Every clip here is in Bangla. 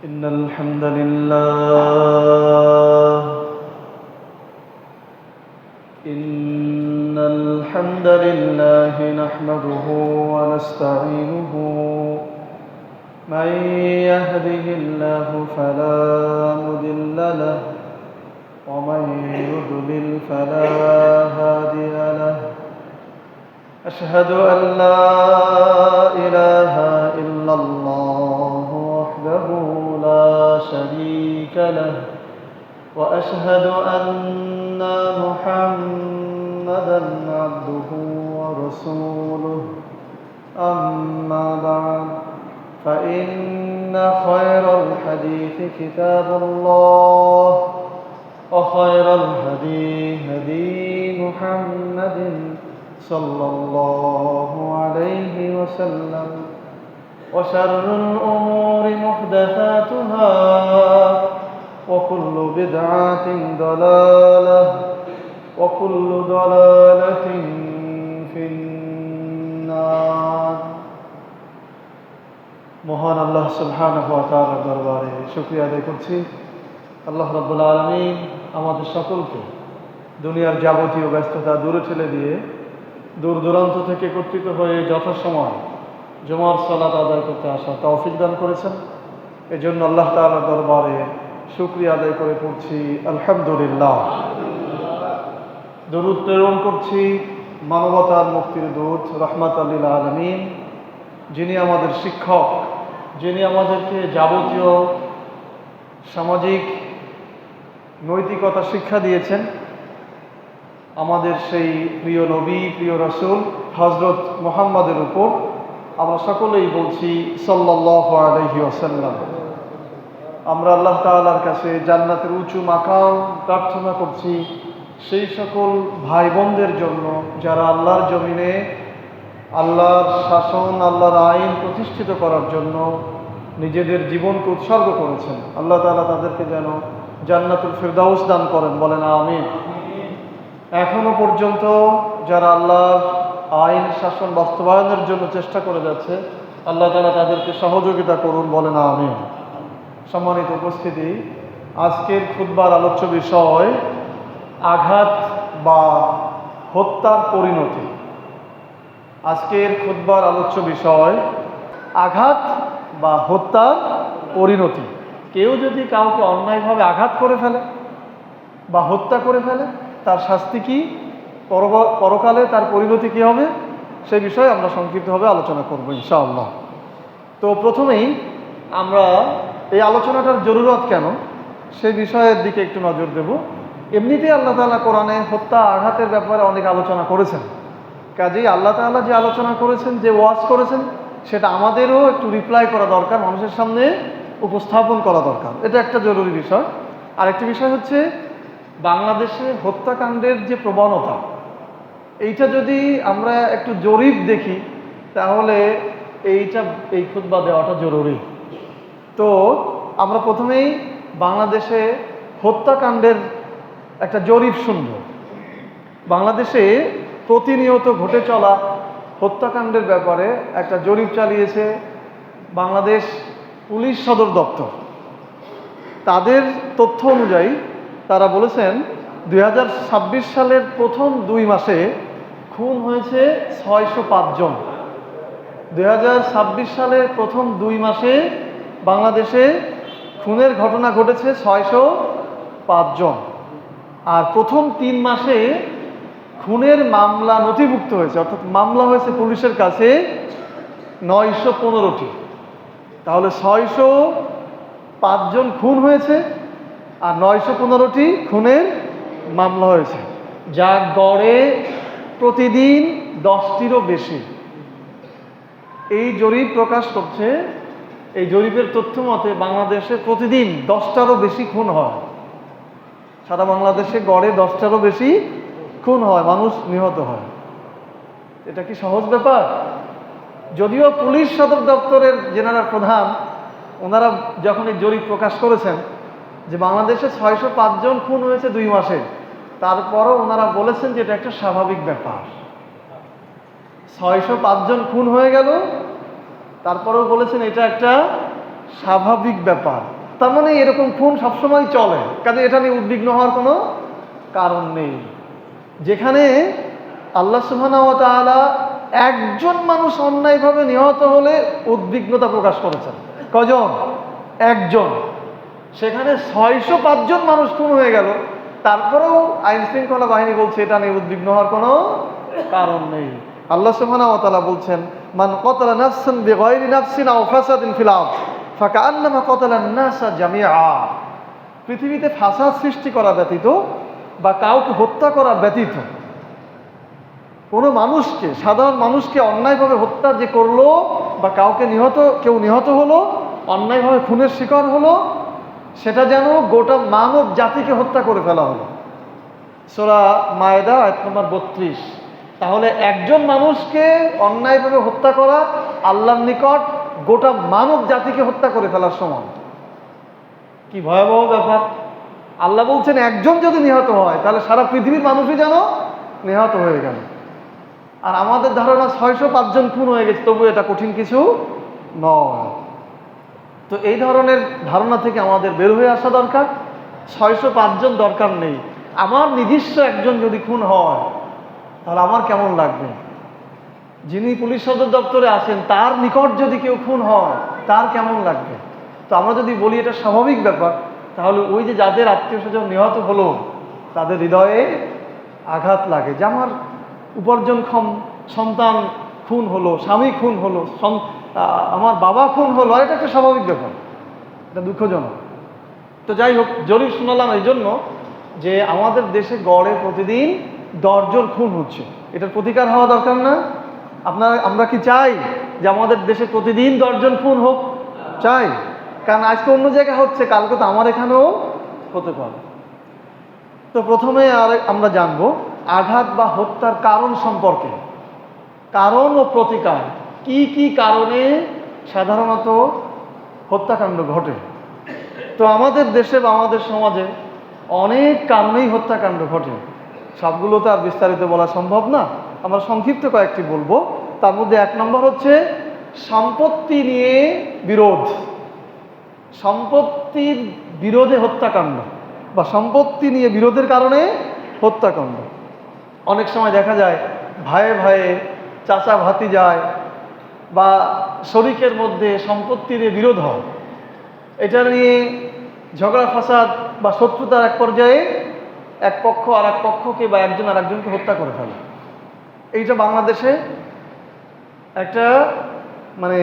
إن الحمد لله نحمده ونستعينه. من يهده الله فلا مضل له ومن يضلل فلا هادي له. أشهد أن لا إله إلا الله وحده لا شريك له وأشهد أن محمدًا عبده ورسوله. أما بعد فإن خير الحديث كتاب الله وخير الهدي هدي محمد صلى الله عليه وسلم وشر الأمور محدثاتها وكل بدعة ضلالة وكل ضلالة في النار. মহান আল্লাহ সুবহানাহু ওয়া তাআলার দরবারে শুকরিয়া আদায় করছি। আল্লাহ রাব্বুল আলামিন আমাদের সকলকে দুনিয়ার যাবতীয় ব্যস্ততা দূরে ঠেলে দিয়ে দূর দূরান্ত থেকে একত্রিত হয়ে যথাসময় জুমার সালাত আদায় করতে আসার তৌফিক দান করেছেন। এজন্য আল্লাহ তাআলার দরবারে শুকরিয়া আদায় করে পড়ছি আলহামদুলিল্লাহ। দরুদ প্রেরণ করছি মানবতার মুক্তির দূত রাহমাতাল লিল আলামিন, যিনি আমাদের শিক্ষক, যিনি আমাদেরকে যাবতীয় সামাজিক নৈতিকতা শিক্ষা দিয়েছেন। আমাদের সেই প্রিয় নবী, প্রিয় রাসূল হযরত মুহাম্মাদের উপর আমরা সকলেই বলছি সাল্লাল্লাহু আলাইহি ওয়াসাল্লাম। আমরা আল্লাহ তাআলার কাছে জান্নাতের উঁচু মাকাম প্রার্থনা করছি সেই সকল ভাই বোনদের জন্য যারা আল্লাহর জমিনে আল্লাহর শাসন, আল্লাহর আইন প্রতিষ্ঠিত করার জন্য নিজেদের জীবনকে উৎসর্গ করেছেন। আল্লাহ তাআলা তাদেরকে যেন জান্নাতুল ফিরদাউস দান করেন, বলেন আমিন। এখনো পর্যন্ত যারা আল্লাহর আইন শাসন বাস্তবায়নের জন্য চেষ্টা করে যাচ্ছে, আল্লাহ তাআলা তাদেরকে সহযোগিতা করুন, বলেন আমিন। সম্মানিত উপস্থিতি, আজকের খুতবার আলোচ্য বিষয় আঘাত বা হত্যার পরিণতি। আজকের খুতবার আলোচ্য বিষয় আঘাত বা হত্যার পরিণতি। কেউ যদি কাউকে অন্যায়ভাবে আঘাত করে ফেলে বা হত্যা করে ফেলে, তার শাস্তি কি, পরকালে তার পরিণতি কি হবে, সেই বিষয়ে আমরা সংক্ষিপ্তভাবে আলোচনা করব ইনশাআল্লাহ। তো প্রথমেই আমরা এই আলোচনাটার জরুরত কেন সেই বিষয়ের দিকে একটু নজর দেব। এমনিতেই আল্লাহ তাআলা কোরআনে হত্যা আঘাতের ব্যাপারে অনেক আলোচনা করেছেন। কাজেই আল্লাহ তাআলা যে আলোচনা করেছেন, যে ওয়াজ করেছেন, সেটা আমাদেরও একটু রিপ্লাই করা দরকার, মানুষের সামনে উপস্থাপন করা দরকার। এটা একটা জরুরি বিষয়। আরেকটি বিষয় হচ্ছে বাংলাদেশে হত্যাকাণ্ডের যে প্রবণতা, এইটা যদি আমরা একটু জরিপ দেখি তাহলে এই খুতবা দেওয়াটা জরুরি। তো আমরা প্রথমেই বাংলাদেশে হত্যাকাণ্ডের একটা জরিপ শুনব। বাংলাদেশে প্রতিনিয়ত ঘটে চলা হত্যাকাণ্ডের ব্যাপারে একটা জরিপ চালিয়েছে বাংলাদেশ পুলিশ সদর দপ্তর। তাদের তথ্য অনুযায়ী তারা বলেছেন 2026 সালের প্রথম 2 মাসে খুন হয়েছে 605 জন। 2026 সালের প্রথম 2 মাসে বাংলাদেশে খুনের ঘটনা ঘটেছে 605 জন। আর প্রথম 3 মাসে খুনের মামলা নথিভুক্ত হয়েছে, অর্থাৎ মামলা হয়েছে পুলিশের কাছে 915টি। তাহলে 605 জন খুন হয়েছে আর 915টি খুনের মামলা হয়েছে, যা গড়ে প্রতিদিন 10টিরও বেশি। এই জরিপ প্রকাশ করছে, এই জরিপের তথ্য মতে বাংলাদেশে প্রতিদিন 10টারও বেশি খুন হয়। সারা বাংলাদেশে গড়ে 10টারও বেশি খুন হয়, মানুষ নিহত হয়। এটা কি সহজ ব্যাপার? যদিও পুলিশ সদর দপ্তরের জেনারেল প্রধান ওনারা যখন এই জরিপ প্রকাশ করেছেন যে বাংলাদেশে 605 জন খুন হয়েছে 2 মাসে, তারপরও ওনারা বলেছেন যে এটা একটা স্বাভাবিক ব্যাপার। 605 জন খুন হয়ে গেল, তারপরেও বলেছেন এটা একটা স্বাভাবিক ব্যাপার। তার মানে এরকম খুন সবসময় চলে, কাজে এটা নিয়ে উদ্বিগ্ন হওয়ার কোনো কারণ নেই। যেখানে আল্লাহ সুবহানাহু ওয়া তাআলা একজন মানুষ অন্যায়ভাবে নিহত হলে উদ্বিগ্নতা প্রকাশ করেছেন। কজন? একজন। সেখানে 605 জন মানুষ খুন হয়ে গেল, তারপরেও আইন শৃঙ্খলা বাহিনী বলছে এটা নিয়ে উদ্বিগ্ন হওয়ার কোনো কারণ নেই। আল্লাহ সুবহানাহু ওয়া তাআলা বলছেন, মান ক্বাতালা নাফসান বিগাইরি নাফসিন আও ফাসাদিন ফিল আরদ ফাকান্নামা ক্বাতালান নাসা জামিআ। পৃথিবীতে ফাসাদ সৃষ্টি করা ব্যতীত বা কাউকে হত্যা করা ব্যতীত কোনো মানুষকে, সাধারণ মানুষকে অন্যায়ভাবে হত্যা যে করলো বা কাউকে কেউ নিহত হলো, অন্যায়ভাবে খুনের শিকার হলো, সেটা যেন গোটা মানব জাতিকে হত্যা করে ফেলা হলো। সূরা মায়েদা আয়াত নম্বর 32। তাহলে একজন মানুষকে অন্যায়ভাবে হত্যা করা আল্লাহর নিকট গোটা মানব জাতিকে হত্যা করে ফেলার সমান। কি ভয়াবহ ব্যাপার! আল্লাহ বলছেন একজন যদি নিহত হয় তাহলে সারা পৃথিবীর মানুষই যেন নিহত হয়ে গেল। আর আমাদের ধারণা 605 জন খুন হয়ে গেছে, তবু এটা কঠিন কিছু নয়। তো এই ধরনের ধারণা থেকে আমাদের বের হয়ে আসা দরকার। 605 জন দরকার নেই। আমার নিজস্ব একজন যদি খুন হয় তাহলে আমার কেমন লাগবে? যিনি পুলিশ সদর দপ্তরে আছেন তার নিকট যদি কেউ খুন হয় তার কেমন লাগবে? তো আমরা যদি বলি এটা স্বাভাবিক ব্যাপার, তাহলে ওই যে যাদের আত্মীয় স্বজন নিহত হলো তাদের হৃদয়ে আঘাত লাগে যে আমার উপার্জনক্ষম সন্তান খুন হলো, স্বামী খুন হলো, আমার বাবা খুন হলো। আর এটা একটা স্বাভাবিক ব্যাপার, এটা দুঃখজনক। তো যাই হোক, জরিপ শোনালাম এই জন্য যে আমাদের দেশে গড়ে প্রতিদিন 10 জন খুন হচ্ছে। এটার প্রতিকার হওয়া দরকার না? আমরা কি চাই যে আমাদের দেশে প্রতিদিন 10 জন খুন হোক? চাই। কারণ আজকে অন্য জায়গায় হচ্ছে, কালকে তো আমার এখানেও হতে পারে। তো প্রথমে আমরা জানবো আঘাত বা হত্যার কারণ সম্পর্কে। কারণ ও প্রতিকার, কি কি কারণে সাধারণত হত্যাকাণ্ড ঘটে। তো আমাদের দেশে বা আমাদের সমাজে অনেক কারণেই হত্যাকাণ্ড ঘটে। সবগুলো তো আর বিস্তারিত বলা সম্ভব না, আমরা সংক্ষিপ্ত কয়েকটি বলবো। তার মধ্যে 1 নম্বর হচ্ছে সম্পত্তি নিয়ে বিরোধ। সম্পত্তির বিরোধে হত্যাকাণ্ড বা সম্পত্তি নিয়ে বিরোধের কারণে হত্যাকাণ্ড। অনেক সময় দেখা যায় ভাইয়ে ভাইয়ে, চাচা ভাতিজায় বা শরিকের মধ্যে সম্পত্তি নিয়ে বিরোধ হয়। এটা নিয়ে ঝগড়া ফাসাদ বা শত্রুতার এক পর্যায়ে এক পক্ষ আর এক পক্ষকে বা একজন আর একজনকে হত্যা করে ফেলে। এইটা বাংলাদেশে একটা মানে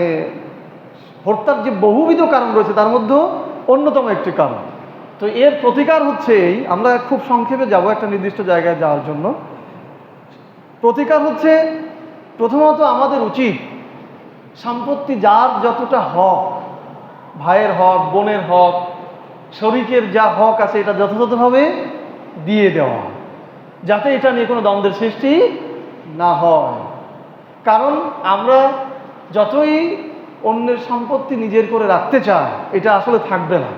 হত্যার যে বহুবিধ কারণ রয়েছে তার মধ্যে অন্যতম একটি কারণ। তো এর প্রতিকার হচ্ছে এই, আমরা খুব সংক্ষেপে যাব একটা নির্দিষ্ট জায়গায় যাওয়ার জন্য। প্রতিকার হচ্ছে প্রথমত আমাদের উচিত সম্পত্তি যার যতটা হক, ভাইয়ের হক, বোনের হক, শরিকের যা হক আছে এটা যথাযথভাবে দিয়ে দেওয়া, যাতে এটা নিয়ে কোনো দ্বন্দ্বের সৃষ্টি না হয়। কারণ আমরা যতই অন্যের সম্পত্তি নিজের করে রাখতে চাই, এটা আসলে থাকবে না।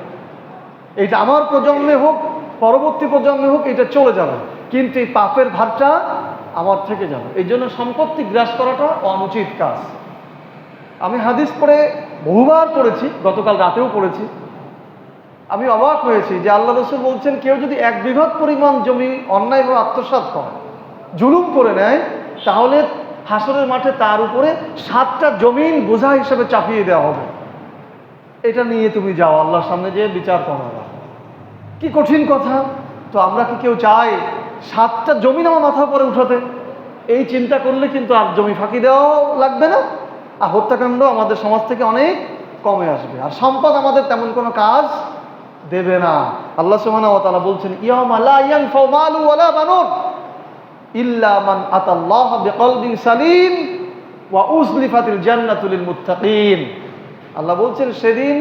এটা আমার প্রজন্মে হোক, পরবর্তী প্রজন্মে হোক, এটা চলে যাবে, কিন্তু এই পাপের ভারটা আমার থেকে যাবে। এই জন্য সম্পত্তি গ্রাস করাটা অনুচিত কাজ। আমি হাদিস পড়ে বহুবার পড়েছি, গতকাল রাতেও পড়েছি। আমি অবাক হয়েছি যে আল্লাহ রাসূল বলছেন কেউ যদি 1 বিঘত পরিমাণ জমি অন্যায়ভাবে আত্মসাৎ করে, জুলুম করে নেয়, তাহলে হাসরের মাঠে তার উপরে 7টা জমিন বোঝা হিসেবে চাপিয়ে দেওয়া হবে। এটা নিয়ে তুমি যাও আল্লাহর সামনে যে বিচার করা। কি কঠিন কথা! তো আমরা কি কেউ চাই 7টা জমিন আমার মাথার পরে উঠাতে? এই চিন্তা করলে কিন্তু আর জমি ফাঁকি দেওয়াও লাগবে না, আর হত্যাকাণ্ড আমাদের সমাজ থেকে অনেক কমে আসবে, আর সম্পদ আমাদের তেমন কোনো কাজ দেবে না। আল্লাহ সুবহানাহু ওয়া তাআলা বলছেন, ইয়াউমা লা ইয়ানফাউ মালু ওয়ালা বানুন ইল্লা মান আতাল্লাহ বিকলবিন সালিম ওয়া উজলিফাতিল জান্নাতু লিল মুত্তাকিন। আল্লাহ বলছেন সেদিন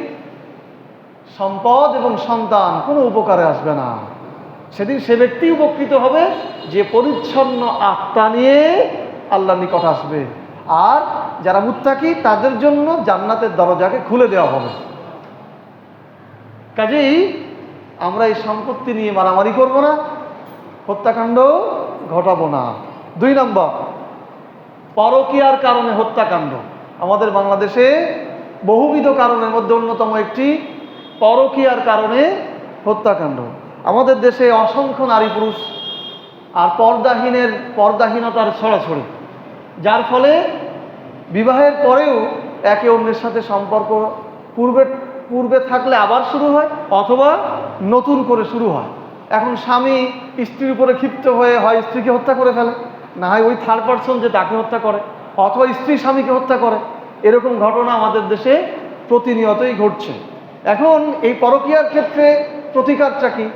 সম্পদ এবং সন্তান কোনো উপকারে আসবে না। সেদিন সে ব্যক্তি উপকৃত হবে যে পরিচ্ছন্ন আত্মা নিয়ে আল্লাহর নিকট আসবে, আর যারা মুত্তাকি তাদের জন্য জান্নাতের দরজাকে খুলে দেওয়া হবে। কাজেই আমরা এই সম্পত্তি নিয়ে মারামারি করব না, হত্যাকাণ্ড ঘটাবো না। 2 নম্বর, পরকীয়ার কারণে হত্যাকাণ্ড। আমাদের বাংলাদেশে বহুবিধ কারণের মধ্যে অন্যতম একটি পরকীয়ার কারণে হত্যাকাণ্ড। আমাদের দেশে অসংখ্য নারী পুরুষ আর পর্দাহীনতার ছড়াছড়ি, যার ফলে বিবাহের পরেও একে অন্যের সাথে সম্পর্ক পূর্বে থাকলে আবার শুরু হয়, অথবা নতুন করে শুরু হয়। এখন স্বামী স্ত্রীর উপরে ক্ষিপ্ত হয়ে হয় স্ত্রীকে হত্যা করে ফেলে, না হয় ওই থার্ড পারসন যে তাকে হত্যা করে, অথবা স্ত্রী স্বামীকে হত্যা করে। এরকম ঘটনা আমাদের দেশে প্রতিনিয়তই ঘটছে। এখন এই পরকীয়ার ক্ষেত্রে প্রতিকারটা কি?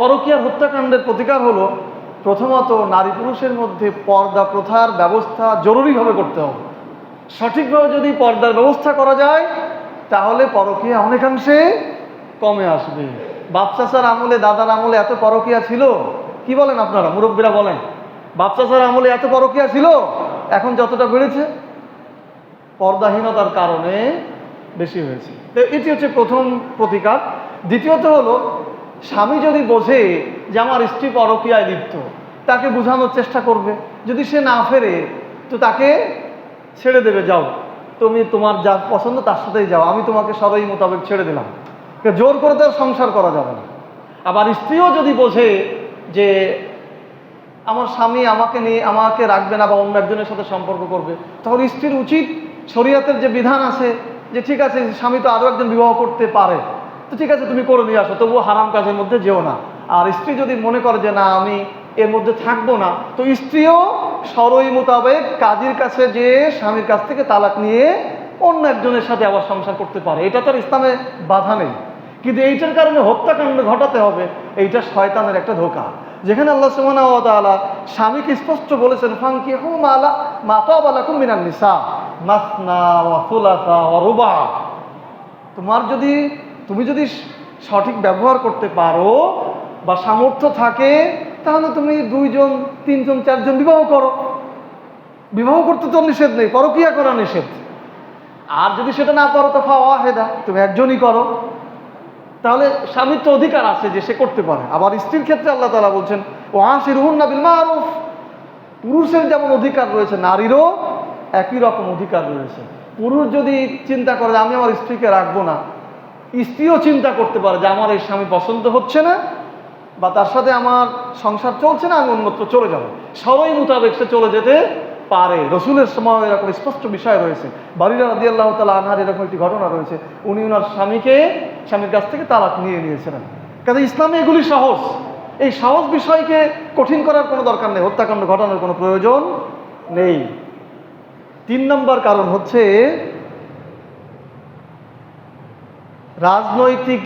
পরকীয়ার হত্যাকাণ্ডের প্রতিকার হলো, প্রথমত নারী পুরুষের মধ্যে পর্দা প্রথার ব্যবস্থা জরুরিভাবে করতে হবে। সঠিকভাবে যদি পর্দার ব্যবস্থা করা যায় তাহলে পরকীয়া অনেকাংশে কমে আসবে। বাপ চাচার আমলে, দাদার আমলে এত পরকীয়া ছিল, কি বলেন আপনারা মুরব্বীরা বলেন? বাপ চাচার আমলে এত পরকীয়া ছিল, এখন যতটা বেড়েছে পর্দাহীনতার কারণে বেশি হয়েছে। তো এটি হচ্ছে প্রথম প্রতিকার। দ্বিতীয়ত হলো, স্বামী যদি বোঝে যে আমার স্ত্রী পরকীয়ায় লিপ্ত, তাকে বোঝানোর চেষ্টা করবে। যদি সে না ফেরে তো তাকে ছেড়ে দেবে, যাও তুমি তোমার যা পছন্দ তার সাথেই যাও, আমি তোমাকে সবাই মোতাবেক ছেড়ে দিলাম। জোর করে তো সংসার করা যাবে না। আবার স্ত্রীও যদি বোঝে যে আমার স্বামী আমাকে রাখবে না বা অন্য একজনের সাথে সম্পর্ক করবে, তখন স্ত্রীর উচিত, শরীয়তের যে বিধান আছে যে ঠিক আছে স্বামী তো আরও একজন বিবাহ করতে পারে, তো ঠিক আছে তুমি করে নিয়ে আসো, তবুও হারাম কাজের মধ্যে যেও না। আর স্ত্রী যদি মনে করে যে না আমি এর মধ্যে থাকবো না, তো স্ত্রীও শরঈ মোতাবেক কাজীর কাছে যে স্বামীর কাছ থেকে তালাক নিয়ে অন্য একজনের সাথে আবার সংসার করতে পারে। এটা তো আর ইসলামে বাধা নেই। কিন্তু এইটার কারণে হত্যাকাণ্ড ঘটাতে হবে, এইটা শয়তানের একটা ধোঁকা। যেখানে আল্লাহ সুবহানাহু ওয়া তাআলা স্বামীকে স্পষ্ট বলেছেন, ফানকিহু মা তাবা লাকুম মিনান নিসা মাসনা ওয়া সুলাসা ওয়া রুবা। তুমি যদি সঠিক ব্যবহার করতে পারো বা সামর্থ্য থাকে, তাহলে তুমি 2 জন 3 জন 4 জন বিবাহ করো। বিবাহ করতে তো নিষেধ নেই, পরকীয়া করা নিষেধ। আর যদি সেটা না পারো তো ফাওয়াহিদা, তুমি একজনই করো। তাহলে স্বামীর তো অধিকার আছে যে সে করতে পারে। আবার স্ত্রীর ক্ষেত্রে আল্লাহ তাআলা বলছেন, ওয়াশিরুহুন্না বিল মারুফ। পুরুষের যেমন অধিকার রয়েছে, নারীরও একই রকম অধিকার রয়েছে। পুরুষ যদি চিন্তা করে যে আমি আমার স্ত্রীকে রাখবো না, স্ত্রীও চিন্তা করতে পারে যে আমার এই স্বামী পছন্দ হচ্ছে না বা তার সাথে আমার সংসার চলছে না, আমি অন্যত্র চলে যাব। সবাই মোতাবেক সে চলে যেতে পারে। রসুলের সময় এরকম স্পষ্ট বিষয় রয়েছে। বারিরা রাদিয়াল্লাহু তাআলা আনহার এরকম একটি ঘটনা রয়েছে, উনি ওনার স্বামীর কাছ থেকে তালাক নিয়েছিলেন। কাজে ইসলামে এগুলি সহজ। এই সহজ বিষয়কে কঠিন করার কোনো দরকার নেই, হত্যাকাণ্ড ঘটানোর কোনো প্রয়োজন নেই। 3 নম্বর কারণ হচ্ছে রাজনৈতিক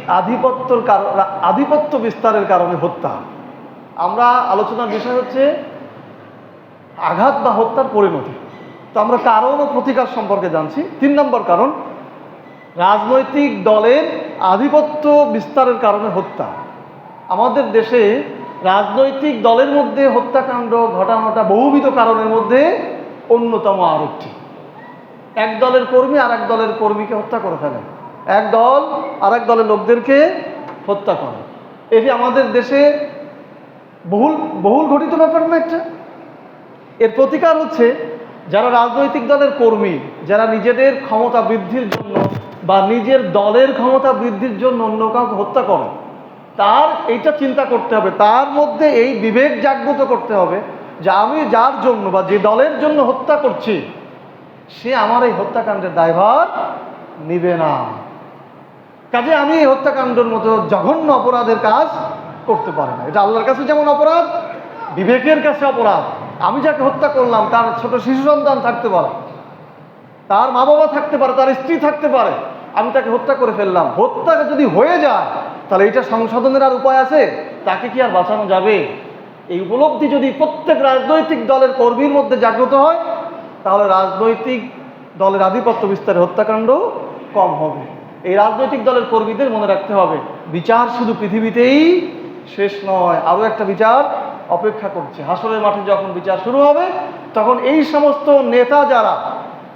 আধিপত্য বিস্তারের কারণে হত্যা। আমরা আলোচনার বিষয় হচ্ছে আঘাত বা হত্যার পরিণতি। তো আমরা কারণ ও প্রতিকার সম্পর্কে জানছি। 3 নম্বর কারণ, রাজনৈতিক দলের আধিপত্য বিস্তারের কারণে হত্যা। আমাদের দেশে রাজনৈতিক দলের মধ্যে হত্যাকাণ্ড ঘটানোটা বহুবিধ কারণের মধ্যে অন্যতম আরেকটি। এক দলের কর্মী আর এক দলের কর্মীকে হত্যা করে ফেলে, এক দল আর এক দলের লোকদেরকে হত্যা করে। এটি আমাদের দেশে বহুল ঘটিত ব্যাপার না একটা। এর প্রতিকার হচ্ছে, যারা রাজনৈতিক দলের কর্মী, যারা নিজেদের ক্ষমতা বৃদ্ধির জন্য বা নিজের দলের ক্ষমতা বৃদ্ধির জন্য অন্য কাউকে হত্যা করে, তার এইটা চিন্তা করতে হবে, তার মধ্যে এই বিবেক জাগ্রত করতে হবে যে আমি যার জন্য বা যে দলের জন্য হত্যা করছি, সে আমার এই হত্যাকাণ্ডের দায়ভার নিবে না। কাজে আমি এই হত্যাকাণ্ডের মতো জঘন্য অপরাধের কাজ করতে পারি না। এটা আল্লাহর কাছে যেমন অপরাধ, বিবেকের কাছে অপরাধ। আমি যাকে হত্যা করলাম তার ছোট শিশু সন্তান থাকতে পারে, তার মা বাবা থাকতে পারে, তার স্ত্রী থাকতে পারে, আমি তাকে হত্যা করে ফেললাম। হত্যা যদি হয়ে যায় তাহলে এটা সংশোধনের আর উপায় আছে? তাকে কি আর বাঁচানো যাবে? এই উপলব্ধি যদি প্রত্যেক রাজনৈতিক দলের কর্মীর মধ্যে জাগ্রত হয়, তাহলে রাজনৈতিক দলের আধিপত্য বিস্তারে হত্যাকাণ্ড কম হবে। এই রাজনৈতিক দলের কর্মীদের মনে রাখতে হবে, বিচার শুধু পৃথিবীতেই শেষ নয়, আরও একটা বিচার অপেক্ষা করছে। হাসরের মাঠে যখন বিচার শুরু হবে, তখন এই সমস্ত নেতা যারা,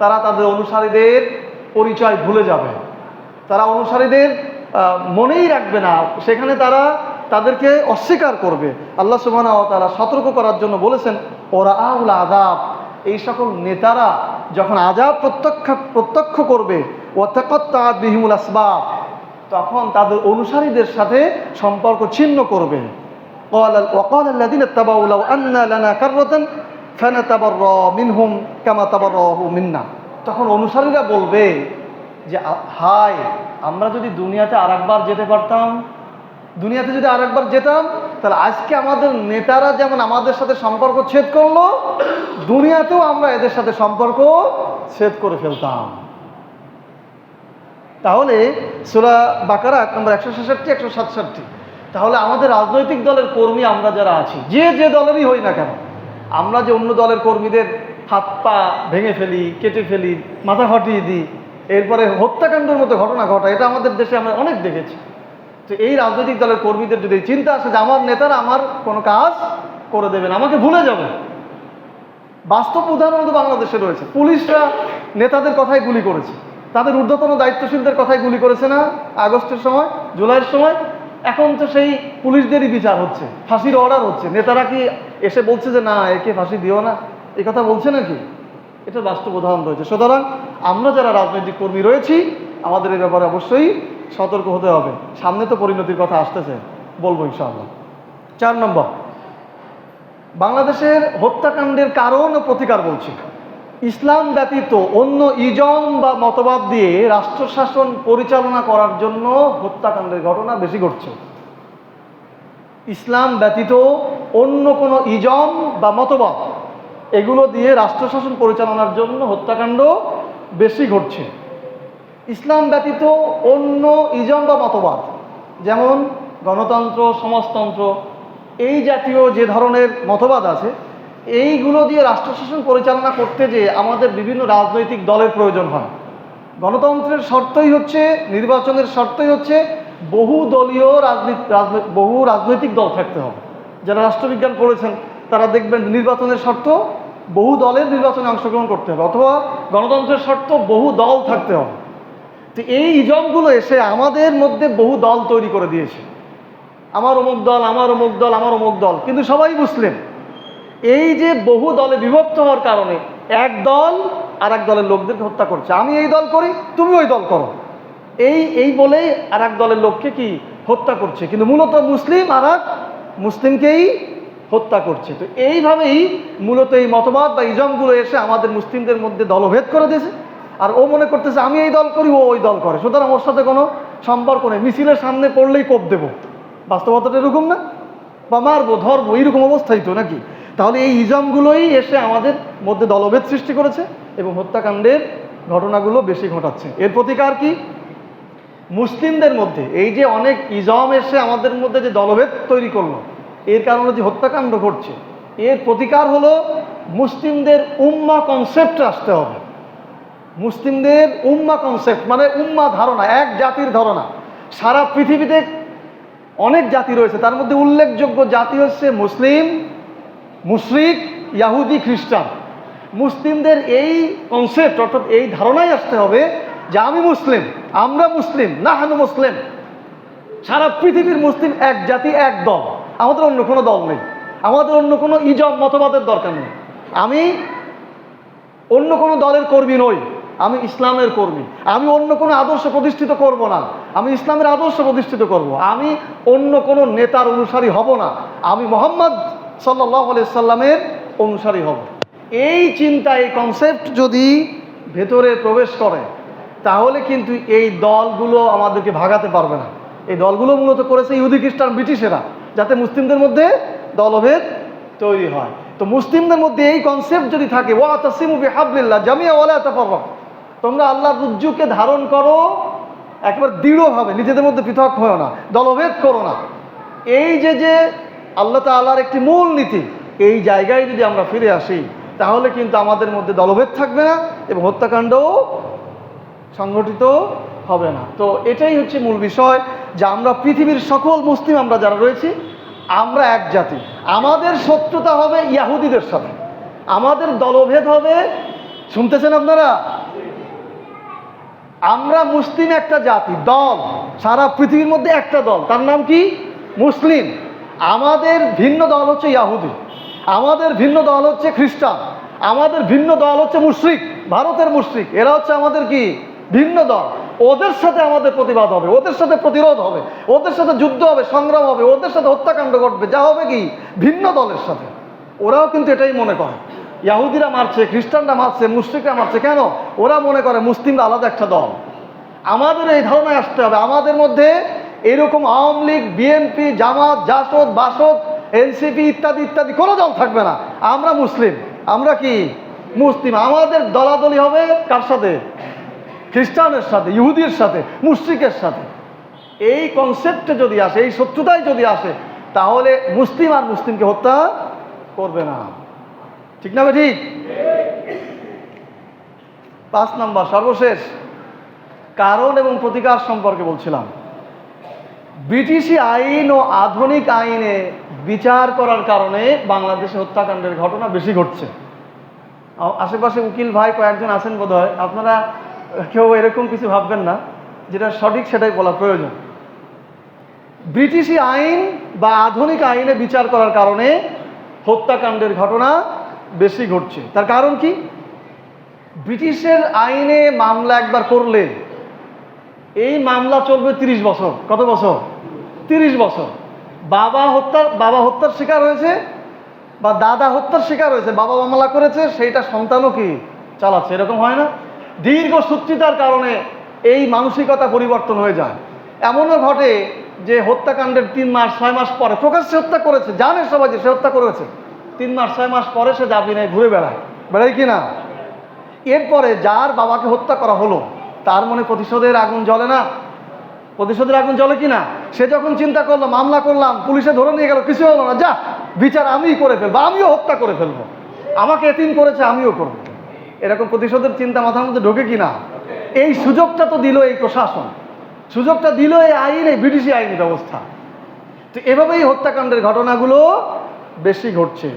তারা তাদের অনুসারীদের পরিচয় ভুলে যাবে, তারা অনুসারীদের মনেই রাখবে না, সেখানে তারা তাদেরকে অস্বীকার করবে। আল্লাহ সুবহানাহু ওয়া তাআলা সতর্ক করার জন্য বলেছেন, ওরা আউল আযাব, এই সকল নেতারা যখন আযাব প্রত্যক্ষ করবে ওয়াতাকাত্তাআত বিহিমুল আসবাব, তখন তাদের অনুসারীদের সাথে সম্পর্ক ছিন্ন করবে। ওয়াকাল আল্লাযীনা ইত্তাবাউ লাউ আন্না লানা কাররাতান ফানাতাবাররা মিনহুম কামা তাবাররাহু মিন্না। তখন অনুসারীরা বলবে যে হায়, আমরা যদি দুনিয়াতে আরেকবার যেতে পারতাম, দুনিয়াতে যদি আরেকবার যেতাম, তাহলে আজকে আমাদের নেতারা যেমন আমাদের সাথে সম্পর্ক ছেদ করলো, দুনিয়াতেও আমরা এদের সাথে সম্পর্ক ছেদ করে ফেলতাম। তাহলে সূরা বাকারা নম্বর 166 167। তাহলে আমাদের রাজনৈতিক দলের কর্মী আমরা যারা আছি, যে দলেরই হই না কেন, আমরা যে অন্য দলের কর্মীদের হাত পা ভেঙে ফেলি, কেটে ফেলি, মাথা ফাটিয়ে দিই, এরপরে হত্যাকাণ্ডের মতো ঘটনা ঘটায়, এটা আমাদের দেশে আমরা অনেক দেখেছি। তো এই রাজনৈতিক দলের কর্মীদের যদি চিন্তা আসে যে আমার নেতারা আমার কোনো কাজ করে দেবেন, আমাকে ভুলে যাবে, বাস্তব উদাহরণ তো বাংলাদেশে রয়েছে। পুলিশরা নেতাদের কথাই গুলি করেছে, তাদের ঊর্ধ্বতন দায়িত্বশীলদের কথাই গুলি করেছে না আগস্টের সময়, জুলাইয়ের সময়। এখন তো সেই পুলিশদেরই বিচার হচ্ছে, ফাঁসির অর্ডার হচ্ছে। নেতারা কি এসে বলছে যে না, একে ফাঁসি দিও না, এই কথা বলছে নাকি? এটা বাস্তব উদাহরণ রয়েছে। সুতরাং আমরা যারা রাজনৈতিক কর্মী রয়েছি, আমাদের এই ব্যাপারে অবশ্যই সতর্ক হতে হবে। সামনে তো পরিণতির কথা আসতেছে, বলবো ইনশাআল্লাহ। 4 নম্বর, বাংলাদেশের হত্যাকাণ্ডের কারণ ও প্রতিকার বলছি। ইসলাম ব্যতীত অন্য ইজম বা মতবাদ দিয়ে রাষ্ট্র শাসন পরিচালনা করার জন্য হত্যাকাণ্ডের ঘটনা বেশি ঘটছে। ইসলাম ব্যতীত অন্য কোনো ইজম বা মতবাদ, এগুলো দিয়ে রাষ্ট্র শাসন পরিচালনার জন্য হত্যাকাণ্ড বেশি ঘটছে। ইসলাম ব্যতীত অন্য ইজম বা মতবাদ, যেমন গণতন্ত্র, সমাজতন্ত্র, এই জাতীয় যে ধরনের মতবাদ আছে, এইগুলো দিয়ে রাষ্ট্র শাসন পরিচালনা করতে যে আমাদের বিভিন্ন রাজনৈতিক দলের প্রয়োজন হয়। গণতন্ত্রের শর্তই হচ্ছে, নির্বাচনের শর্তই হচ্ছে বহু রাজনৈতিক দল থাকতে হবে। যারা রাষ্ট্রবিজ্ঞান পড়েছেন তারা দেখবেন নির্বাচনের শর্ত বহু দলের নির্বাচনে অংশগ্রহণ করতে হবে, অথবা গণতন্ত্রের শর্ত বহু দল থাকতে হবে। তো এই ইজমগুলো এসে আমাদের মধ্যে বহু দল তৈরি করে দিয়েছে, আমার অমুক দল, আমার অমুক দল, আমার অমুক দল, কিন্তু সবাই মুসলিম। এই যে বহু দলে বিভক্ত হওয়ার কারণে এক দল আর এক দলের লোকদেরকে হত্যা করছে। আমি এই দল করি, তুমি ওই দল করো, এই বলেই আর এক দলের লোককে কি হত্যা করছে, কিন্তু মূলত মুসলিম আর এক মুসলিমকেই হত্যা করছে। তো এইভাবেই মূলত এই মতবাদ বা ইজমগুলো এসে আমাদের মুসলিমদের মধ্যে দলভেদ করে দিয়েছে। আর ও মনে করতেছে আমি এই দল করি, ও ওই দল করে, সুতরাং ওর সাথে কোনো সম্পর্ক নেই, মিছিলের সামনে পড়লেই কোপ দেবো। বাস্তবতাটা এরকম না? বা মারবো, ধরবো, এইরকম অবস্থাই তো নাকি? তাহলে এই ইজমগুলোই এসে আমাদের মধ্যে দলভেদ সৃষ্টি করেছে এবং হত্যাকাণ্ডের ঘটনাগুলো বেশি ঘটাচ্ছে। এর প্রতিকার কি? মুসলিমদের মধ্যে এই যে অনেক ইজম এসে আমাদের মধ্যে যে দলভেদ তৈরি করলো, এর কারণে যে হত্যাকাণ্ড ঘটছে, এর প্রতিকার হলো মুসলিমদের উম্মাহ কনসেপ্ট আসতে হবে। মুসলিমদের উম্মাহ কনসেপ্ট মানে উম্মাহ ধারণা, এক জাতির ধারণা। সারা পৃথিবীতে অনেক জাতি রয়েছে, তার মধ্যে উল্লেখযোগ্য জাতি হচ্ছে মুসলিম, মুশরিক, ইয়াহুদি, খ্রিস্টান। মুসলিমদের এই কনসেপ্ট অর্থাৎ এই ধারণাই আসতে হবে যে আমি মুসলিম, আমরা মুসলিম, নাহনু মুসলিম। সারা পৃথিবীর মুসলিম এক জাতি, এক দল, আমাদের অন্য কোনো দল নেই, আমাদের অন্য কোনো ইজম মতবাদের দরকার নেই। আমি অন্য কোনো দলের কর্মী নই, আমি ইসলামের কর্মী। আমি অন্য কোনো আদর্শ প্রতিষ্ঠিত করব না, আমি ইসলামের আদর্শ প্রতিষ্ঠিত করব। আমি অন্য কোনো নেতার অনুসারী হব না, আমি মুহাম্মদ সাল্লাল্লাহু আলাইহি সাল্লামের অনুসারী হব। এই চিন্তা, এই কনসেপ্ট যদি ভেতরে প্রবেশ করে, তাহলে কিন্তু এই দলগুলো আমাদেরকে ভাগাতে পারবে না। এই দলগুলো মূলত করেছে ইহুদি, খ্রিস্টান, ব্রিটিশেরা, যাতে মুসলিমদের মধ্যে দলভেদ তৈরি হয়। তো মুসলিমদের মধ্যে এই কনসেপ্ট যদি থাকে, ওয়াতাসিমু বিহাবলিল্লাহ জামিআ ওয়ালা তাফাররাকু, তোমরা আল্লাহর রজ্জুকে ধারণ করো একবার দৃঢ়ভাবে, নিজেদের মধ্যে পৃথক হও না, দলভেদ করো না। এই যে আল্লাহ তাআলার একটি মূল নীতি, এই জায়গায় যদি আমরা ফিরে আসি, তাহলে কিন্তু আমাদের মধ্যে দলভেদ থাকবে না এবং হত্যাকাণ্ডও সংগঠিত হবে না। তো এটাই হচ্ছে মূল বিষয়, যে আমরা পৃথিবীর সকল মুসলিম আমরা যারা রয়েছি, আমরা এক জাতি। আমাদের শত্রুতা হবে ইয়াহুদিদের সাথে, আমাদের দলভেদ হবে, শুনতেছেন আপনারা? আমরা মুসলিম একটা জাতি, দল, সারা পৃথিবীর মধ্যে একটা দল, তার নাম কি? মুসলিম। আমাদের ভিন্ন দল হচ্ছে ইয়াহুদি, আমাদের ভিন্ন দল হচ্ছে খ্রিস্টান, আমাদের ভিন্ন দল হচ্ছে মুশরিক, ভারতের মুশরিক, এরা হচ্ছে আমাদের কি ভিন্ন দল। ওদের সাথে আমাদের প্রতিবাদ হবে, ওদের সাথে প্রতিরোধ হবে, ওদের সাথে যুদ্ধ হবে, সংগ্রাম হবে, ওদের সাথে হত্যাকাণ্ড ঘটবে, যা হবে কি ভিন্ন দলের সাথে। ওরাও কিন্তু এটাই মনে করে, ইহুদিরা মারছে, খ্রিস্টানরা মারছে, মুশরিকরা মারছে, কেন? ওরা মনে করে মুসলিমরা আলাদা একটা দল। আমাদের এই ধারণায় আসতে হবে, আমাদের মধ্যে এরকম আওয়ামী লীগ, বিএনপি, জামাত, জাসদ, বাসদ, এনসিপি ইত্যাদি ইত্যাদি কোনো দল থাকবে না। আমরা মুসলিম, আমরা কি মুসলিম। আমাদের দলাদলি হবে কার সাথে? খ্রিস্টানের সাথে, ইহুদির সাথে, মুশরিকের সাথে। এই কনসেপ্টে যদি আসে, এই শত্রুতায় যদি আসে, তাহলে মুসলিম আর মুসলিমকে হত্যা করবে না। ঠিক না ঠিক? 5 নম্বর সর্বশেষ কারণ এবং প্রতিকার সম্পর্কে বলছিলাম। ব্রিটিশি আইন ও আধুনিক আইনে বিচার করার কারণে বাংলাদেশে হত্যাকাণ্ডের ঘটনা বেশি ঘটছে। আশেপাশে উকিল ভাই কয়েকজন আছেন বোধহয়, আপনারা কেউ এরকম কিছু ভাববেন না, যেটা সঠিক সেটাই বলা প্রয়োজন। ব্রিটিশি আইন বা আধুনিক আইনে বিচার করার কারণে হত্যাকাণ্ডের ঘটনা বেশি ঘটছে। তার কারণ কি? ব্রিটিশের আইনে মামলা একবার করলে এই মামলা চলবে 30 বছর। কত বছর? 30 বছর। বাবা হত্যার শিকার হয়েছে বা দাদা হত্যার শিকার হয়েছে, বাবা মামলা করেছে, সেইটা সন্তানও কি চালাচ্ছে, এরকম হয় না? দীর্ঘ সূত্রিতার কারণে এই মানসিকতা পরিবর্তন হয়ে যায়। এমনও ঘটে যে হত্যাকাণ্ডের 3 মাস 6 মাস পরে, প্রকাশ্যে হত্যা করেছে, জানে সবাই যে সে হত্যা করেছে, 3 মাস 6 মাস পরে সে জামিনে ঘুরে বেড়ায় কি না? এরপরে যার বাবাকে হত্যা করা হলো তার মনে প্রতিশোধের আগুন জ্বলে না? প্রতিশোধের আগুন জ্বলে কি না? সে যখন চিন্তা করলো, মামলা করলাম, পুলিশে ধরে নিয়ে গেল, কিছু হলো না, যা বিচার আমিই করে ফেলবো, আমিও হত্যা করে ফেলবো, আমাকে এতিম করেছে আমিও করবো, এরকম প্রতিশোধের চিন্তা মাথার মধ্যে ঢোকে কি না? এই সুযোগটা তো দিল এই প্রশাসন, সুযোগটা দিল এই আইন, এই ব্রিটিশি আইনি ব্যবস্থা। তো এভাবেই হত্যাকাণ্ডের ঘটনাগুলো বেশি ঘটছে।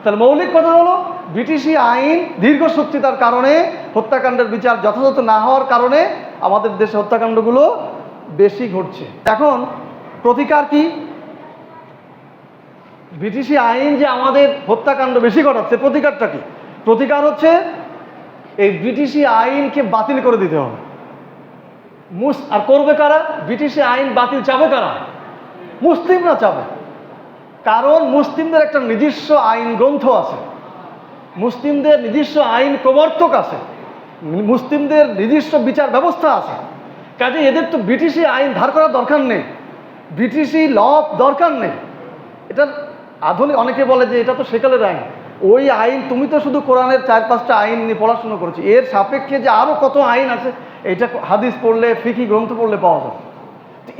তাহলে মৌলিক কথা হলো, ব্রিটিশি আইন দীর্ঘসূত্রিতার কারণে, হত্যাকাণ্ডের বিচার যথাযথ না হওয়ার কারণে আমাদের দেশে হত্যাকাণ্ডগুলো বেশি ঘটছে। এখন প্রতিকার কি? ব্রিটিশি আইন যে আমাদের হত্যাকাণ্ড বেশি ঘটাচ্ছে, প্রতিকারটা কি? প্রতিকার হচ্ছে এই ব্রিটিশি আইনকে বাতিল করে দিতে হবে। আর করবে কারা? ব্রিটিশি আইন বাতিল চাবে কারা? মুসলিমরা চাবে। কারণ মুসলিমদের একটা নিজস্ব আইন গ্রন্থ আছে, মুসলিমদের নিজস্ব আইন প্রবর্তক আছে, মুসলিমদের নিজস্ব বিচার ব্যবস্থা আছে। কাজে এদের তো ব্রিটিশি আইন ধার করার দরকার নেই, ব্রিটিশি ল দরকার নেই। এটা আধুনিক, অনেকে বলে যে এটা তো সেকালের আইন। ওই আইন, তুমি তো শুধু কোরআনের 4-5টা আইন নিয়ে পড়াশুনো করেছি, এর সাপেক্ষে যে আরও কত আইন আছে, এটা হাদিস পড়লে, ফিকি গ্রন্থ পড়লে পাওয়া যায়।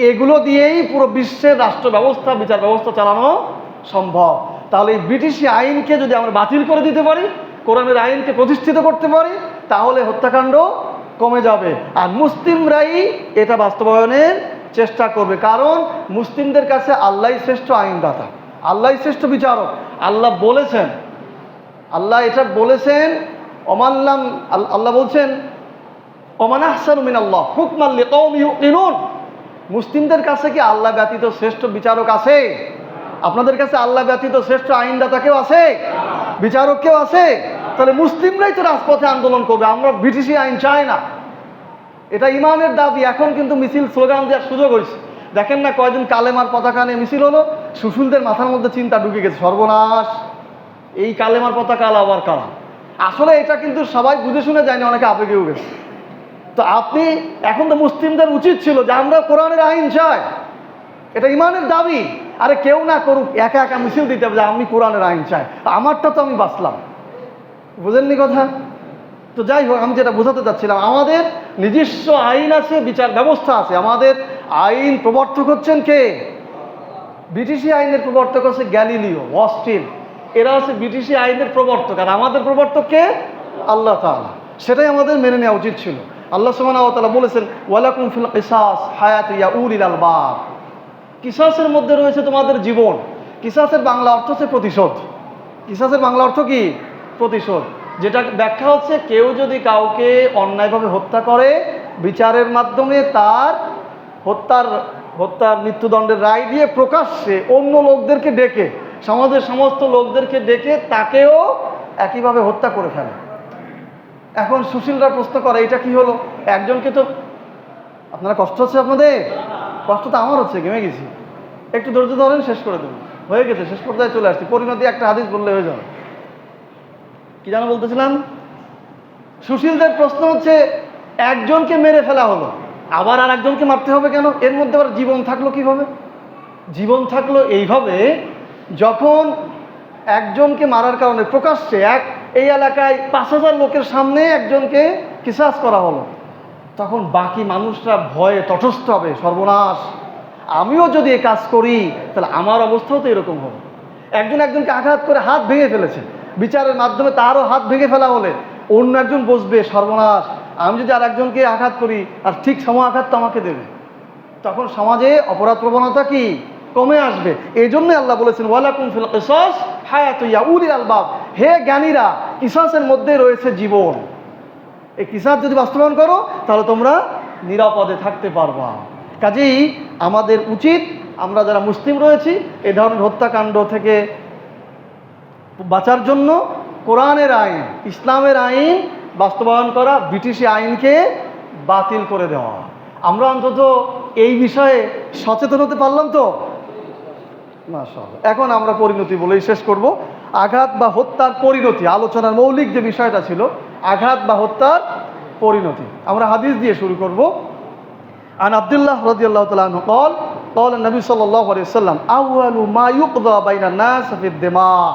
এগুলো দিয়েই পুরো বিশ্বের রাষ্ট্র ব্যবস্থা, বিচার ব্যবস্থা চালানো সম্ভব। তাহলে এই ব্রিটিশি আইনকে যদি আমরা বাতিল করে দিতে পারি, কোরআনের আইনকে প্রতিষ্ঠিত করতে পারি, তাহলে হত্যাকাণ্ড কমে যাবে। আর মুসলিমরাই এটা বাস্তবায়নের চেষ্টা করবে, কারণ মুসলিমদের কাছে আল্লাহই শ্রেষ্ঠ আইনদাতা, আল্লাহই শ্রেষ্ঠ বিচারক। আল্লাহ বলেছেন, আল্লাহ এটা বলেছেন, আল্লাহ বলছেন ওমান আহসানু মিনাল্লাহ হুকমান লিকাওমিন ইউকিনুন। মুসলিমদের কাছে কি আল্লাহ ব্যতীত শ্রেষ্ঠ বিচারক আছে? আপনাদের কাছে আল্লাহ ব্যতীত শ্রেষ্ঠ আইনদাতা কেউ আছে? বিচারক কেউ আছে? তাহলে মুসলিমরাই তো রাজপথে আন্দোলন করবে, আমরা ব্রিটিশি আইন চাই না। এটা ইমানের দাবি। এখন কিন্তু মিছিল, স্লোগান দেওয়ার সুযোগ হয়েছে। দেখেন না, কয়দিন কালেমার পতাকা নিয়ে মিছিল হলো, সুশুলদের মাথার মধ্যে চিন্তা ঢুকে গেছে, সর্বনাশ, এই কালেমার পতাকা আবার কারা। আসলে এটা কিন্তু সবাই বুঝে শুনে যায়নি, অনেকে আবেগেও গেছে। তো আপনি এখন তো মুসলিমদের উচিত ছিল যে আমরা কোরআনের আইন চাই, এটা ইমানের দাবি। আরে কেউ না করুক, একা একা মিছিল দিতে হবে যে আমি কোরআনের আইন চাই, আমারটা তো আমি বাঁচলাম। বুঝেননি কথা? তো যাই হোক, আমি যেটা বোঝাতে চাচ্ছিলাম, আমাদের নিজস্ব আইন আছে, বিচার ব্যবস্থা আছে। আমাদের আইন প্রবর্তক হচ্ছেন কে? ব্রিটিশি আইনের প্রবর্তক হচ্ছে গ্যালিলিও, অস্টিন, এরা হচ্ছে ব্রিটিশি আইনের প্রবর্তক। আর আমাদের প্রবর্তক কে? আল্লাহ তাআলা। সেটাই আমাদের মেনে নেওয়া উচিত ছিল। আল্লাহ সুবহানাহু ওয়া তাআলা বলেছেন, ওয়ালাকুম ফিল কিসাস হায়াতুন ইয়া উলিল আলবাব। কিসাসের মধ্যে রয়েছে তোমাদের জীবন। কিসাসের বাংলা অর্থ হচ্ছে প্রতিশোধ। কিসাসের বাংলা অর্থ কি? প্রতিশোধ। যেটা ব্যাখ্যা হচ্ছে, কেউ যদি কাউকে অন্যায়ভাবে হত্যা করে, বিচারের মাধ্যমে তার হত্যার মৃত্যুদণ্ডের রায় দিয়ে প্রকাশ্যে অন্য লোকদেরকে ডেকে, সমাজের সমস্ত লোকদেরকে ডেকে তাকেও একইভাবে হত্যা করে ফেলে। এখন সুশীলরা প্রশ্ন করে এটা কি হলো, একজনকে তো, আপনারা কষ্ট হচ্ছে আপনাদের? কষ্ট তো আমার হচ্ছে, ঘেমে গেছি, একটু ধৈর্য ধরেন, শেষ করে দেবেন, হয়ে গেছে, শেষ পর্যায়ে চলে আসছি। পরিণতি একটা হাদিস বললে হয়ে যাবে। কি যেন বলতেছিলাম? সুশীলদের প্রশ্ন হচ্ছে একজনকে মেরে ফেলা হলো, আবার আর একজনকে মারতে হবে কেন? এর মধ্যে আবার জীবন থাকলো কিভাবে? জীবন থাকলো এইভাবে, যখন একজনকে মারার কারণে প্রকাশ্যে এই এলাকায় 5,000 লোকের সামনে একজনকে কিসাস করা হলো, তখন বাকি মানুষরা ভয়ে তটস্থ হবে, সর্বনাশ, আমিও যদি এ কাজ করি তাহলে আমার অবস্থাও তো এরকম হবে। একজনকে আঘাত করে হাত ভেঙে ফেলেছে, বিচারের মাধ্যমে তারও হাত ভেঙে ফেলা হলে অন্য একজন বসবে, সর্বনাশ, আমি যদি আর একজনকে আঘাত করি আর ঠিক সময় আঘাত তো আমাকে দেবে। তখন সমাজে অপরাধ প্রবণতা কি কমে আসবে। এই জন্যই আল্লাহ বলেছেন ওয়ালাকুম ফিল কিসাস হায়াতুন ইয়া উলিল আলবাব, হে জ্ঞানীরা, কিসাসের মধ্যে রয়েছে জীবন। এই কিসাস যদি বাস্তবায়ন করো তাহলে তোমরা নিরাপদে থাকতে পারবা। কাজেই আমাদের উচিত, আমরা যারা মুসলিম রয়েছি, এই ধরনের হত্যাকাণ্ড থেকে বাঁচার জন্য কোরআনের আইন, ইসলামের আইন বাস্তবায়ন করা, ব্রিটিশি আইনকে বাতিল করে দেওয়া। আমরা অন্তত এই বিষয়ে সচেতন হতে পারলাম তো, মাশাআল্লাহ। এখন আমরা পরিণতি বলেই শেষ করব। আঘাত বা হত্যার পরিণতি, আলোচনার মৌলিক যে বিষয়টা ছিল আঘাত বা হত্যার পরিণতি, আমরা হাদিস দিয়ে শুরু করব। আন আব্দুল্লাহ রাদিয়াল্লাহু তাআলা আনহু قال قال النبي صلى الله عليه وسلم اول ما يقضى بين الناس في الدماء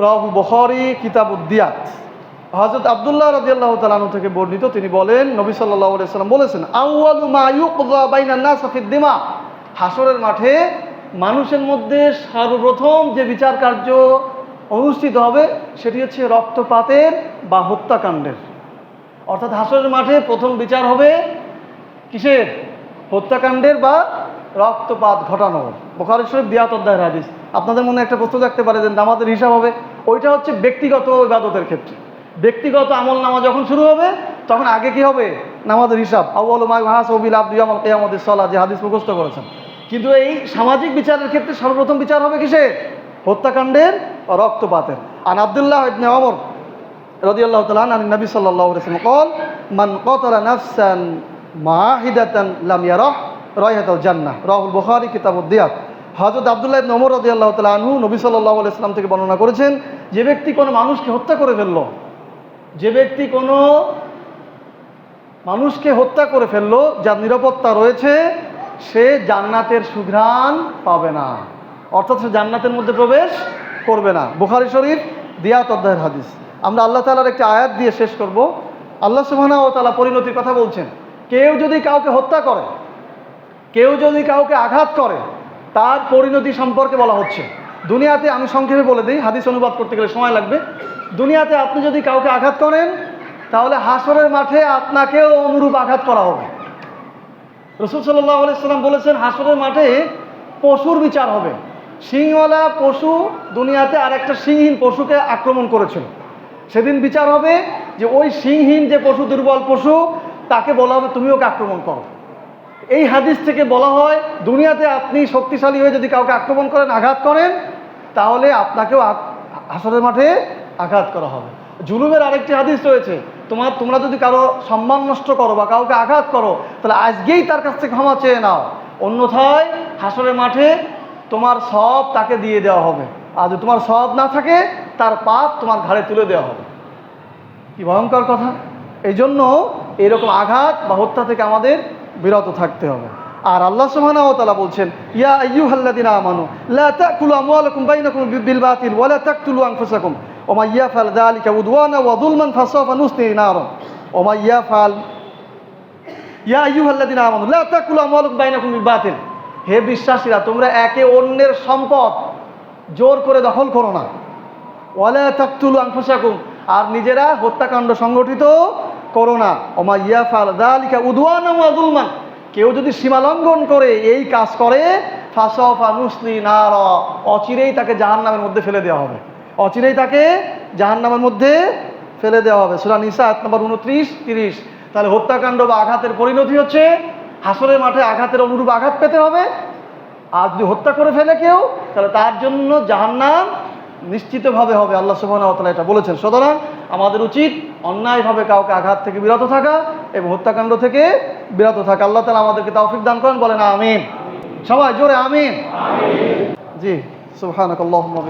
রাহু বুখারী কিতাবুদ দিয়াত। হযরত আব্দুল্লাহ রাদিয়াল্লাহু তাআলা আনহু থেকে বর্ণিত, তিনি বলেন নবী সাল্লাল্লাহু আলাইহি সাল্লাম বলেছেন আউয়ালু মা ইউকযা বাইনান নাস ফিদ দিমা, হাসরের মাঠে মানুষের মধ্যে সর্বপ্রথম যে বিচার কার্য অনুষ্ঠিত হবে সেটি হচ্ছে রক্তপাতের বা হত্যাকাণ্ডের। অর্থাৎ হাসরের মাঠে প্রথম বিচার হবে কিসের? হত্যাকাণ্ডের বা রক্তপাত ঘটানোর। বুখারী শরীফ দিয়াত অধ্যায়ের হাদিস। আপনাদের মনে একটা প্রশ্ন থাকতে পারে যে নামাজের হিসাব হবে, ওইটা হচ্ছে ব্যক্তিগত ইবাদতের ক্ষেত্রে। ব্যক্তিগত আমল নামা যখন শুরু হবে তখন আগে কি হবে? নামাজের হিসাব। আউয়ালু মা ইউহাসাবু বিল আবদু ইয়াউমাল কিয়ামাতিস সালাহ, যে হাদিস মুখস্থ করেছেন। কিন্তু এই সামাজিক বিচারের ক্ষেত্রে সর্বপ্রথম বিচার হবে কিসের? হত্যাকাণ্ডের ও রক্তপাতের। আন আব্দুল্লাহ ইবনে ওমর রাদিয়াল্লাহু তাআলা আন নবী সাল্লাল্লাহু আলাইহি ওয়াসাল্লাম قال মান ক্বাতালা নাফসান মাহিদাতান লাম ইয়ারাহ রায়হাতাল জান্নাহ, রাহুল বুখারী কিতাবুদ দিয়াত। হযরত আব্দুল্লাহ ইবনে ওমর রাদিয়াল্লাহু তাআলা আনহু নবী সাল্লাল্লাহু আলাইহি ওয়াসাল্লাম থেকে বর্ণনা করেছেন, যে ব্যক্তি কোনো মানুষকে হত্যা করে ফেললো, যে ব্যক্তি কোনো মানুষকে হত্যা করে ফেললো যার নিরাপত্তা রয়েছে, সে জান্নাতের সুঘ্রাণ পাবে না, অর্থাৎ সে জান্নাতের মধ্যে প্রবেশ করবে না। বুখারী শরীফ দিয়াত অধ্যায়ের হাদিস। আমরা আল্লাহ তাআলার একটি আয়াত দিয়ে শেষ করব। আল্লাহ সুবহানাহু ওয়া তাআলা পরিণতির কথা বলছেন। কেউ যদি কাউকে হত্যা করে, কেউ যদি কাউকে আঘাত করে, তার পরিণতি সম্পর্কে বলা হচ্ছে। দুনিয়াতে, আমি সংক্ষেপে বলে দিই, হাদিস অনুবাদ করতে গেলে সময় লাগবে। দুনিয়াতে আপনি যদি কাউকে আঘাত করেন তাহলে হাসরের মাঠে আপনাকেও অনুরূপ আঘাত করা হবে। রাসূল সাল্লাল্লাহু আলাইহি ওয়াসাল্লাম বলেছেন হাসরের মাঠে পশুর বিচার হবে। শিংওয়ালা পশু দুনিয়াতে আর একটা শিংহীন পশুকে আক্রমণ করেছিল, সেদিন বিচার হবে যে ওই শিংহীন যে পশু, দুর্বল পশু, তাকে বলা হবে তুমি ওকে আক্রমণ করো। এই হাদিস থেকে বলা হয় দুনিয়াতে আপনি শক্তিশালী হয়ে যদি কাউকে আক্রমণ করেন, আঘাত করেন, তাহলে আপনাকেও হাসরের মাঠে আঘাত করা হবে। জুলুমের আরেকটি হাদিস রয়েছে, তোমরা যদি কারো সম্মান নষ্ট করো বা কাউকে আঘাত করো তাহলে আজকেই তার কাছ থেকে ক্ষমা চেয়ে নাও, অন্যথায় হাসরের মাঠে তোমার সওয়াব তাকে দিয়ে দেওয়া হবে, আর যদি তোমার সওয়াব না থাকে তার পাপ তোমার ঘাড়ে তুলে দেওয়া হবে। কি ভয়ঙ্কর কথা! এই জন্য এরকম আঘাত বা হত্যা থেকে আমাদের বিরত থাকতে হবে। আর আল্লাহ সুবহানাহু ওয়া তাআলা বলছেন ইয়া আইয়ুহাল্লাযীনা আমানু লা তাকুলু আমওয়ালাকুম বাইনাকুম বিল বাতিল ওয়া লা তাকতুলু আনফুসাকুম ওয়া মান ইয়াফআল যালিকা উদওয়ানা ওয়া যুলমান ফাসাওফা নুসলিহি নারা ওয়া মান ইয়াফআল ইয়া আইয়ুহাল্লাযীনা আমানু লা তাকুলু আমওয়ালাকুম বাইনাকুম বিল বাতিল, হে বিশ্বাসীরা, তোমরা একে অন্যের সম্পদ জোর করে দখল করো না। ওয়া লা তাকতুলু আনফুসাকুম, আর নিজেরা হত্যাকাণ্ড সংগঠিত করো না। ওয়া মান ইয়াফআল যালিকা উদওয়ানা ওয়া যুলমান, কেউ যদি সীমালঙ্ঘন করে, এই কাজ করে, ফাসাওফা নুসলি নারা, অচিরেই তাকে জাহান্নামের মধ্যে ফেলে দেওয়া হবে, অচিরেই তাকে জাহান্নামের মধ্যে ফেলে দেওয়া হবে। সূরা নিসা আয়াত নম্বর 29-30। তাহলে হত্যাকাণ্ড বা আঘাতের পরিণতি হচ্ছে হাসরের মাঠে আঘাতের অনুরূপ আঘাত পেতে হবে। আর যদি হত্যা করে ফেলে কেউ, তাহলে তার জন্য জাহান্নাম নিশ্চিতভাবে হবে। আল্লাহ সুবহানাহু ওয়া তাআলা এটা বলেছেন। সুতরাং আমাদের উচিত অন্যায়ভাবে কাউকে আঘাত থেকে বিরত থাকা এবং হত্যাকাণ্ড থেকে বিরত থাকা। আল্লাহ তাআলা আমাদেরকে তৌফিক দান করেন, বলেন আমিন। সবাই জোরে আমিন। জি, সুবহানাকাল্লাহুম্মা